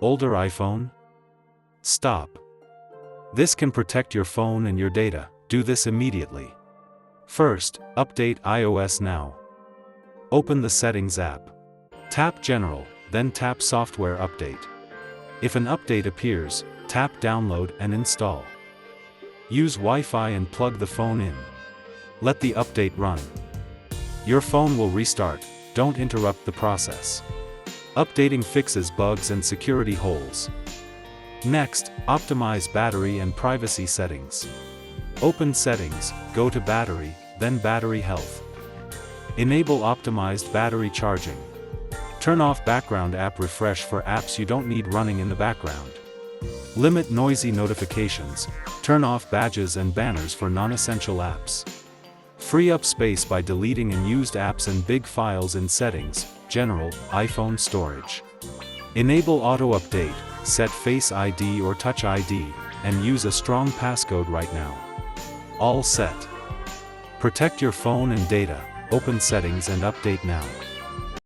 Older iPhone? Stop. This can protect your phone and your data. Do this immediately. First, update iOS now. Open the Settings app. Tap General, then tap Software Update. If an update appears, tap Download and install. Use Wi-Fi and plug the phone in. Let the update run. Your phone will restart. Don't interrupt the process. Updating fixes bugs and security holes. Next, optimize battery and privacy settings. Open Settings, go to Battery, then Battery Health. Enable optimized battery charging. Turn off background app refresh for apps you don't need running in the background. Limit noisy notifications. Turn off badges and banners for non-essential apps. Free up space by deleting unused apps and big files in Settings, General, iPhone Storage. Enable Auto Update, set Face ID or Touch ID, and use a strong passcode right now. All set. Protect your phone and data. Open Settings and update now.